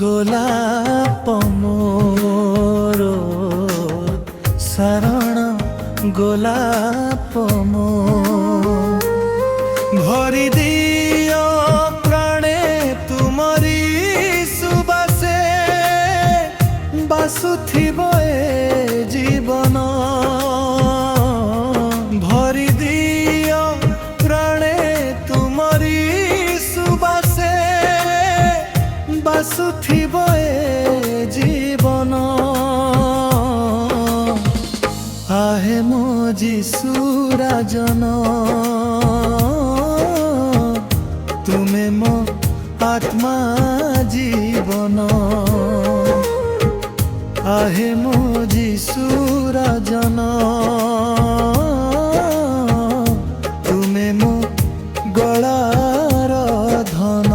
ଗୋଲାପ ମୋର ଶରଣ ଗୋଲାପ ମୋ ଭରି ଦିଅ ପ୍ରାଣେ ତୁମରି ସୁବାସେ ବାସୁଥିବ ଏ ଜୀବନ ଭରି ଦିଅ ପ୍ରାଣେ ତୁମରି ସୁବାସେ ବାସୁଥିବ ଏ ଜୀବନ आहे मो जीसु राजन तुम्हें मो आत्मा जीवन आहे मो जीसु राजन तुम्हें मो गलार धन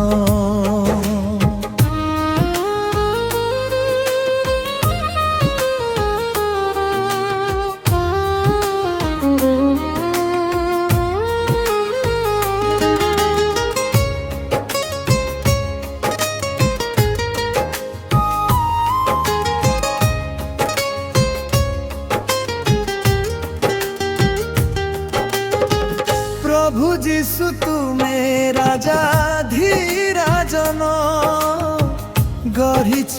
प्रभु जीसु तुम्हें राजा धीराजन गढ़िछ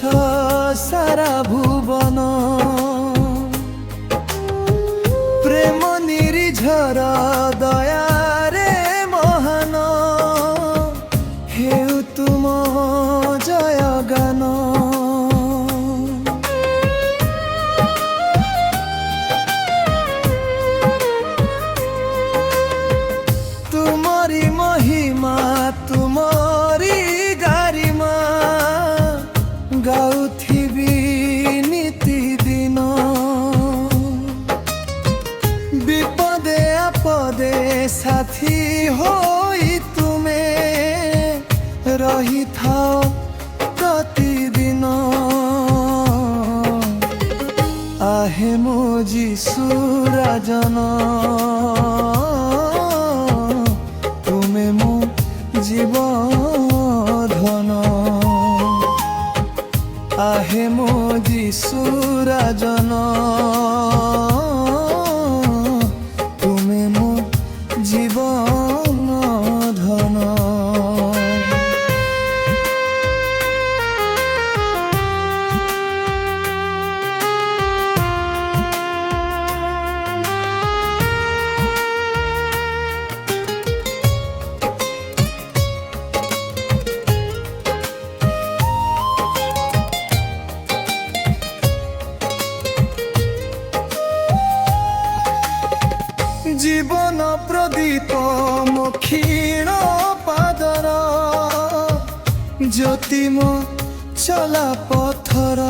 सारा भुवन प्रेम निरीझर दया रे महान हेउ तुम जय गान तुमरी महिमा तुमरी गारिमा गाउथिबी नीति दिन विपदे आपदे साथी होई तुमे रही थाओ प्रतिदिन आहे मो जीसु राजन तुम्हें मो जीवन आहे मो जीसु राजन तुम्हें मो जीवन धन जीवन प्रदीप मो क्षीण पादर ज्योति मो चला पथर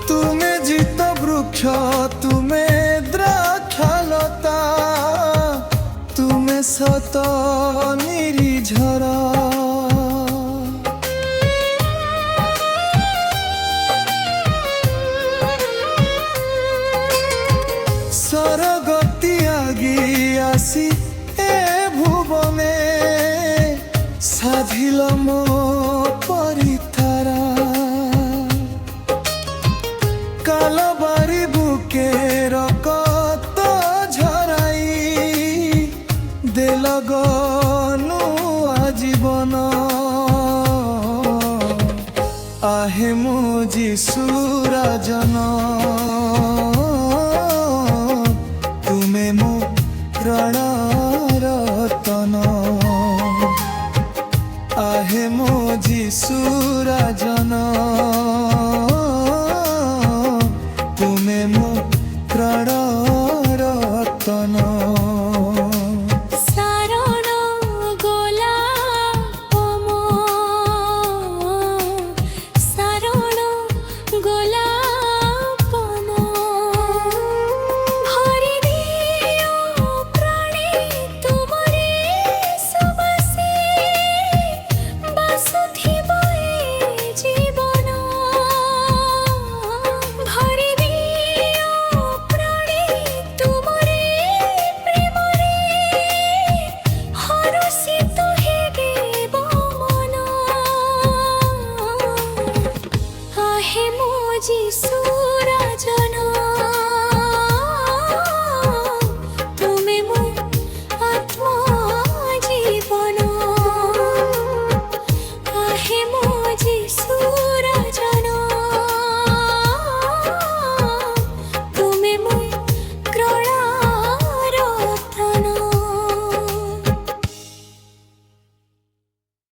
तुमे जित वृक्ष तुमे द्राक्षालता तुमे सत निरीझर सरग त्यागी आसी ए भुवने साधिल मो परितारा कालबारी बुके रकत झराई देल गनु आजीवन आहे मो जीसु राजन तुम्हें मो प्राण रतन आहे मो जीसु राजन तुम्हें मो प्राण रतन शरण गोलाप मो शरण गोलाप हे मो जीसू